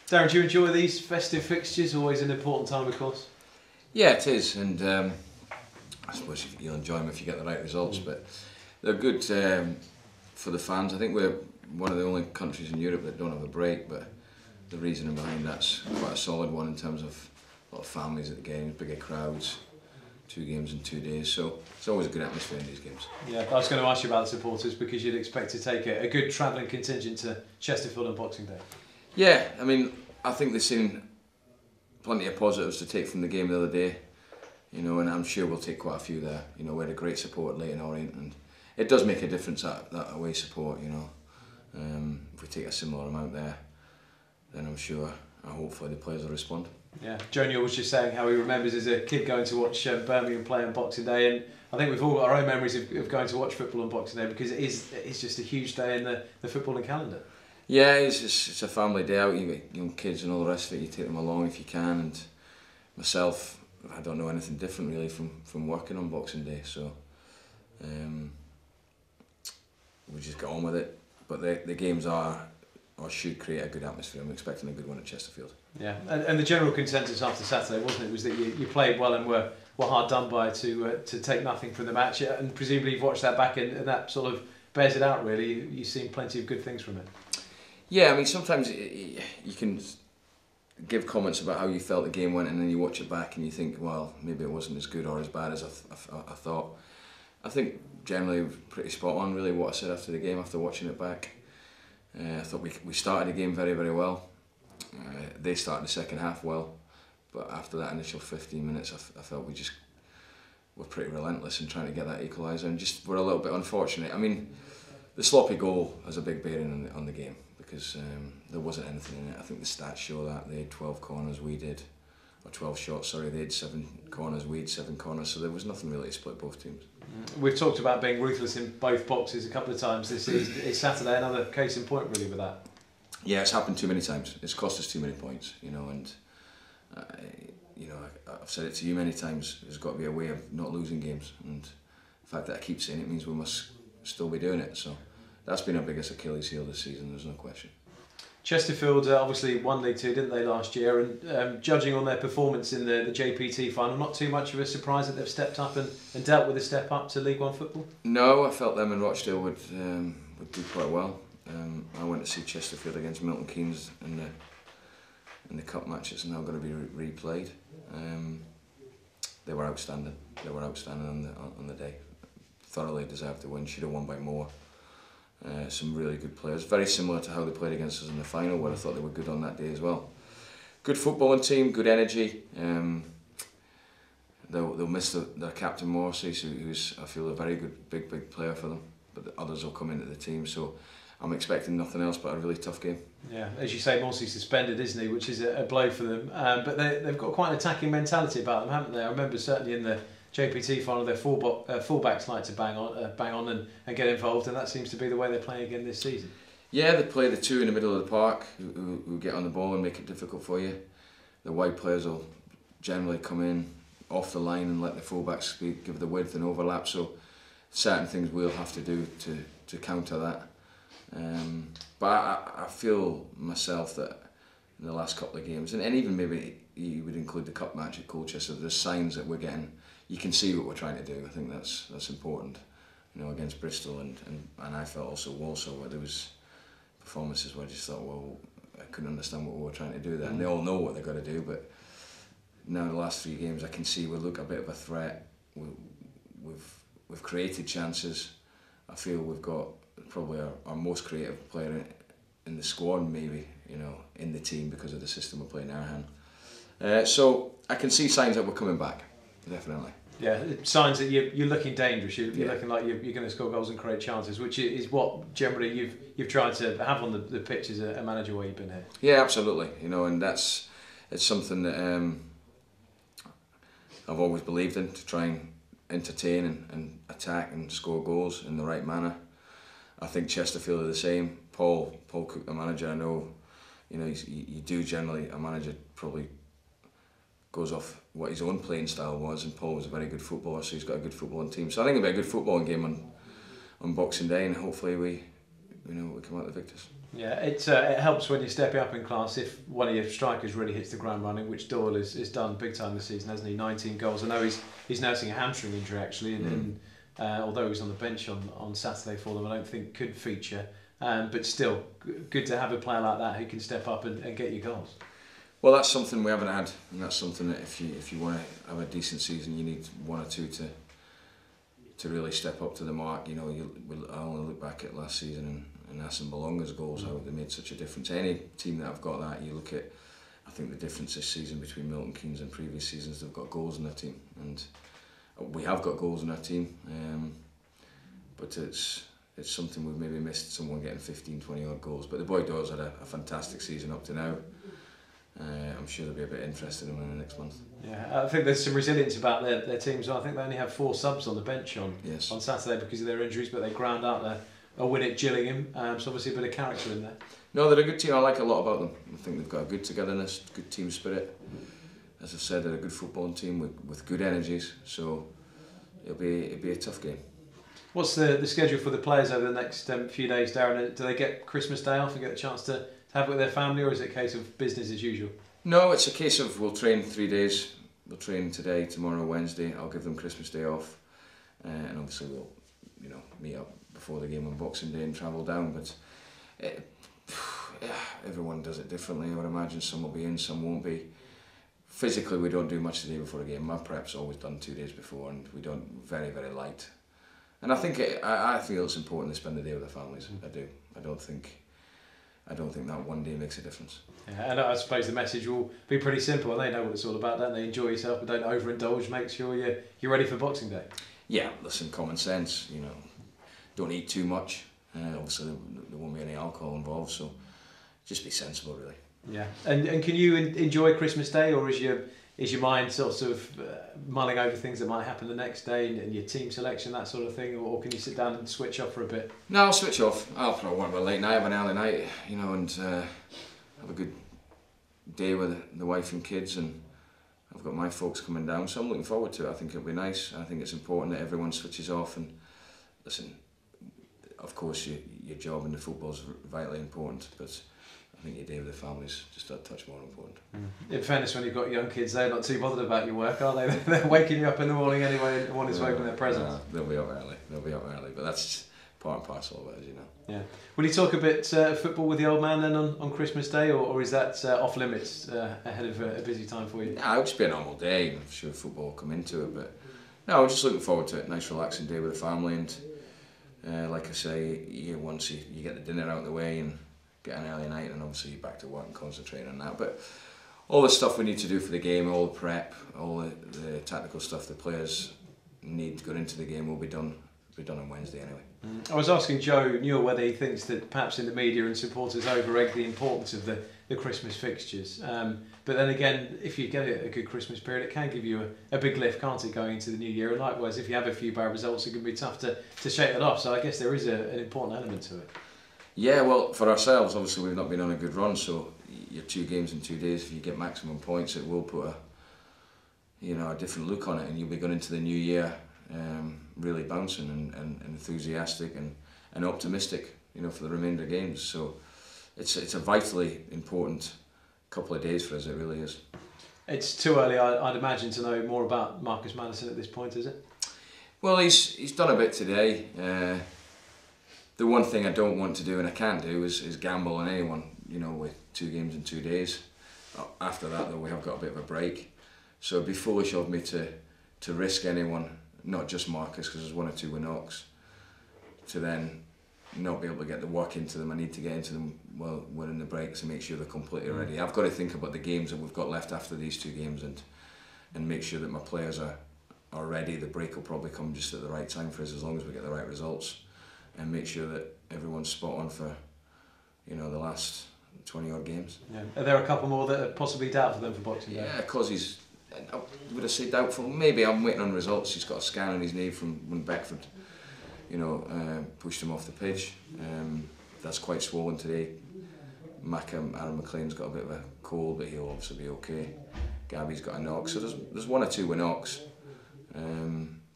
Darren, do you enjoy these festive fixtures? Always an important time, of course. Yeah, it is, and I suppose you'll enjoy them if you get the right results. But they're good for the fans. I think we're one of the only countries in Europe that don't have a break, but the reasoning behind that's quite a solid one in terms of a lot of families at the games, bigger crowds, 2 games in 2 days. So it's always a good atmosphere in these games. Yeah, I was going to ask you about the supporters because you'd expect to take a good travelling contingent to Chesterfield on Boxing Day. Yeah, I mean, I think they've seen plenty of positives to take from the game the other day, and I'm sure we'll take quite a few there. We had a great support late in Orient, and it does make a difference that away support. If we take a similar amount there, then I'm sure, hopefully, the players will respond. Yeah, Joe Newell was just saying how he remembers as a kid going to watch Birmingham play on Boxing Day, and I think we've all got our own memories of going to watch football on Boxing Day because it's just a huge day in the footballing calendar. Yeah, it's a family day out. You get young kids and all the rest of it. You take them along if you can. And myself, I don't know anything different really from working on Boxing Day. So we just get on with it. But the games are or should create a good atmosphere. I'm expecting a good one at Chesterfield. Yeah, and the general consensus after Saturday, wasn't it, was that you played well and were hard done by to take nothing from the match. And presumably you've watched that back and that sort of bears it out. Really, you've seen plenty of good things from it. Yeah, I mean, sometimes you can give comments about how you felt the game went and then you watch it back and you think, well, maybe it wasn't as good or as bad as I thought. I think generally pretty spot on really what I said after the game, after watching it back. I thought we started the game very, very well. They started the second half well, but after that initial 15 minutes I felt we just were pretty relentless in trying to get that equaliser and just were a little bit unfortunate. I mean, the sloppy goal has a big bearing on the game. Because there wasn't anything in it. I think the stats show that they had 12 corners, we did, or 12 shots, sorry, they had 7 corners, we had 7 corners, so there was nothing really to split both teams. We've talked about being ruthless in both boxes a couple of times this season. Is Saturday another case in point really with that? Yeah, it's happened too many times. It's cost us too many points, and I've said it to you many times, there's got to be a way of not losing games, and the fact that I keep saying it means we must still be doing it. So that's been our biggest Achilles heel this season, there's no question. Chesterfield obviously won League Two, didn't they, last year? And judging on their performance in the JPT final, not too much of a surprise that they've stepped up and dealt with a step up to League One football? No, I felt them and Rochdale would do quite well. I went to see Chesterfield against Milton Keynes in the cup match. It's now going to be replayed. They were outstanding. They were outstanding on the day. Thoroughly deserved to win. Should have won by more. Some really good players, very similar to how they played against us in the final, where I thought they were good on that day as well. Good footballing team, good energy. They'll miss their captain Morrissey, who's I feel a very good big player for them. But the others will come into the team, so I'm expecting nothing else but a really tough game. Yeah, as you say, Morrissey's suspended, isn't he? Which is a blow for them. But they've got quite an attacking mentality about them, haven't they? I remember certainly in the JPT final, their fullbacks like to bang on and get involved, and that seems to be the way they're playing again this season. Yeah, they play the 2 in the middle of the park who get on the ball and make it difficult for you. The wide players will generally come in off the line and let the fullbacks give the width and overlap, so certain things we'll have to do to counter that. But I feel myself that in the last couple of games, and even maybe you would include the cup match at Colchester, there's signs that we're getting. You can see what we're trying to do. I think that's important, against Bristol and I felt also Walsall, where there was performances where I just thought, well, I couldn't understand what we were trying to do there, and they all know what they've got to do. But now the last 3 games, I can see we look a bit of a threat. We've created chances. I feel we've got probably our most creative player in the squad, maybe in the team because of the system we're playing in our hand. So I can see signs that we're coming back, definitely. Yeah, signs that you're looking dangerous. You're looking like you're going to score goals and create chances, which is what generally you've tried to have on the pitch as a manager where you've been here. Yeah, absolutely. And it's something that I've always believed in, to try and entertain and attack and score goals in the right manner. I think Chesterfield are the same. Paul Cook, the manager, I know, you do generally, a manager probably goes off what his own playing style was, and Paul was a very good footballer, so he's got a good footballing team. So I think it'll be a good footballing game on Boxing Day, and hopefully we we come out the victors. Yeah, it helps when you're stepping up in class if one of your strikers really hits the ground running, which Doyle has done big time this season, hasn't he? 19 goals. I know he's nursing a hamstring injury actually, and although he was on the bench on Saturday for them, I don't think could feature. But still, good to have a player like that who can step up and get you goals. Well, that's something we haven't had, and that's something that if you want to have a decent season, you need one or two to really step up to the mark. I only look back at last season and Hassan Balonga's goals, how they made such a difference. Any team that have got that, you look at, I think the difference this season between Milton Keynes and previous seasons, they've got goals in their team, and we have got goals in our team, but it's something we've maybe missed, someone getting 15, 20 odd goals. But the boy Doyle's had a fantastic season up to now. I'm sure they'll be a bit interested in him in the next month. Yeah, I think there's some resilience about their team. So I think they only have 4 subs on the bench on Saturday because of their injuries, but they ground out a win at Gillingham. So obviously a bit of character in there. No, they're a good team. I like a lot about them. I think they've got a good togetherness, good team spirit. As I've said, they're a good footballing team with good energies. So it'll be a tough game. What's the schedule for the players over the next few days, Darren? Do they get Christmas Day off and get a chance to have it with their family, or is it a case of business as usual? No, it's a case of we'll train 3 days. We'll train today, tomorrow, Wednesday. I'll give them Christmas Day off, and obviously we'll, meet up before the game on Boxing Day and travel down. But everyone does it differently. I would imagine some will be in, some won't be. Physically, we don't do much the day before a game. My prep's always done 2 days before, and we don't very, very light. And I think I feel it's important to spend the day with their families. I do. I don't think that one day makes a difference. Yeah, and I suppose the message will be pretty simple. They know what it's all about, don't they? Enjoy yourself, but don't overindulge. Make sure you're ready for Boxing Day. Yeah, listen, common sense. Don't eat too much. Obviously, there won't be any alcohol involved, so just be sensible, really. Yeah, and can you enjoy Christmas Day, or is your mind sort of mulling over things that might happen the next day and your team selection, that sort of thing, or can you sit down and switch off for a bit? No, I'll switch off. I'll probably want a late night, have an early night, and have a good day with the wife and kids, and I've got my folks coming down, so I'm looking forward to it. I think it'll be nice. I think it's important that everyone switches off, and listen, of course your job in the football is vitally important, but I think your day with the family's just a touch more important. In fairness, when you've got young kids, they're not too bothered about your work, are they? They're waking you up in the morning anyway and wanting to open their presents. They'll be up early, but that's part and parcel of it, as you know. Yeah. Will you talk a bit football with the old man then on Christmas Day, or is that off limits ahead of a busy time for you? Yeah, it'll just be a normal day. I'm sure football will come into it, but no, I'm just looking forward to it. Nice relaxing day with the family, and like I say, once you get the dinner out of the way and get an early night, and obviously you're back to work and concentrate on that. But all the stuff we need to do for the game, all the prep, all the tactical stuff the players need going into the game will be done on Wednesday anyway. I was asking Joe Newell whether he thinks that perhaps in the media and supporters over-egg the importance of the Christmas fixtures. But then again, if you get a good Christmas period, it can give you a big lift, can't it, going into the new year? And likewise, if you have a few bad results, it can be tough to shake that off. So I guess there is an important element to it. Yeah, well, for ourselves, obviously we've not been on a good run, so your 2 games in 2 days, if you get maximum points, it will put a different look on it, and you'll be going into the new year really bouncing and enthusiastic and optimistic, for the remainder of games. So it's a vitally important couple of days for us, it really is. It's too early, I'd imagine, to know more about Marcus Maddison at this point, is it? Well, he's done a bit today. The one thing I don't want to do, and I can't do, is gamble on anyone, with 2 games in 2 days. After that, though, we have got a bit of a break. So it'd be foolish of me to risk anyone, not just Marcus, because there's 1 or 2 with knocks, to then not be able to get the work into them. I need to get into them while we're in the break to make sure they're completely ready. I've got to think about the games that we've got left after these 2 games and make sure that my players are ready. The break will probably come just at the right time for us, as long as we get the right results, and make sure that everyone's spot on for the last 20 odd games. Yeah. Are there a couple more that are possibly doubtful then for Boxing Day? Yeah, because would I say doubtful? Maybe. I'm waiting on results. He's got a scan on his knee from when Beckford pushed him off the pitch. That's quite swollen today. Aaron McLean's got a bit of a cold, but he'll obviously be okay. Gabby's got a knock, so there's 1 or 2 with knocks.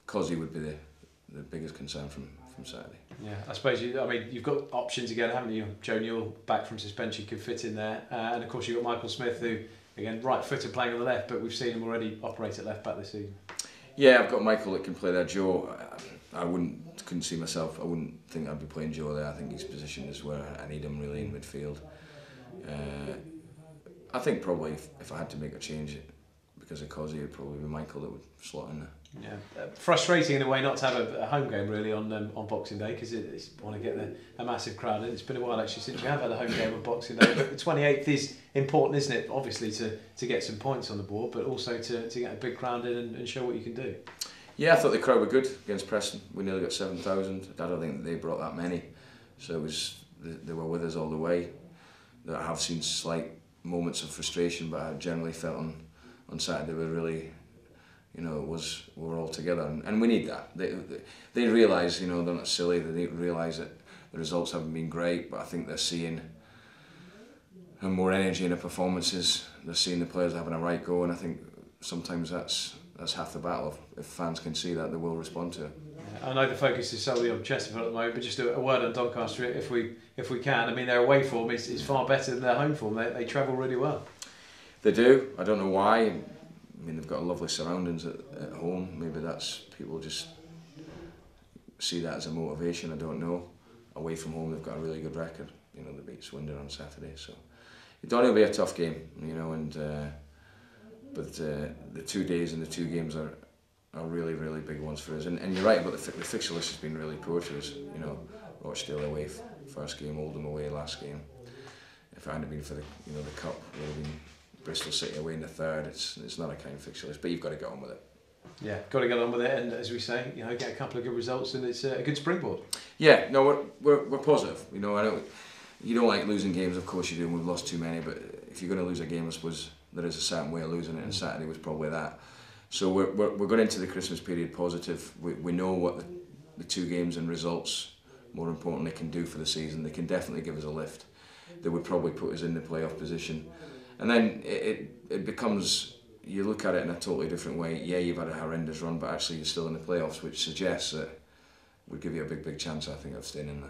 Cosy would be the biggest concern from from Saturday. Yeah, I suppose you've got options again, haven't you? Joe Newell back from suspension could fit in there, and of course you've got Michael Smith, who again right-footed playing on the left, but we've seen him already operate at left back this season. Yeah, I've got Michael that can play there. Joe, I couldn't see myself. I wouldn't think I'd be playing Joe there. I think his position is where I need him really in midfield. I think probably if I had to make a change because of Cosy, it'd probably be Michael that would slot in there. Yeah, frustrating in a way not to have a home game really on Boxing Day, because you want to get a massive crowd in. It's been a while actually since we have had a home game on Boxing Day, but the 28th is important, isn't it? Obviously to get some points on the board, but also to get a big crowd in and show what you can do. Yeah, I thought the crowd were good against Preston. We nearly got 7,000. I don't think they brought that many, so they were with us all the way. I have seen slight moments of frustration, but I generally felt on Saturday we really, we were all together, and we need that. They realise, they're not silly. They realise that the results haven't been great, but I think they're seeing more energy in the performances. They're seeing the players having a right go, and I think sometimes that's half the battle. If fans can see that, they will respond to it. I know the focus is solely on Chesterfield at the moment, but just a word on Doncaster if we can. I mean, their away form is far better than their home form. They travel really well. They do. I don't know why. I mean, they've got lovely surroundings at home. Maybe that's people just see that as a motivation. I don't know. Away from home, they've got a really good record. They beat Swindon on Saturday, so it'll be a tough game. But the 2 days and the 2 games are really, really big ones for us. And you're right about the fixture list has been really poor to us. Rochdale away first game, Oldham away last game. If it hadn't been for the cup, it would have been Bristol City away in the third. It's not a kind fixture list, but you've got to get on with it. Yeah, got to get on with it, and as we say, get a couple of good results, and it's a good springboard. Yeah, no, we're positive. I know you don't like losing games, of course you do. And we've lost too many, but if you're going to lose a game, I suppose there is a certain way of losing it, and Saturday was probably that. So we're going into the Christmas period positive. We know what the 2 games and results, more importantly, can do for the season. They can definitely give us a lift. They would probably put us in the playoff position. And then it becomes, you look at it in a totally different way. Yeah, you've had a horrendous run, but actually you're still in the playoffs, which suggests that would give you a big chance, I think, of staying in there.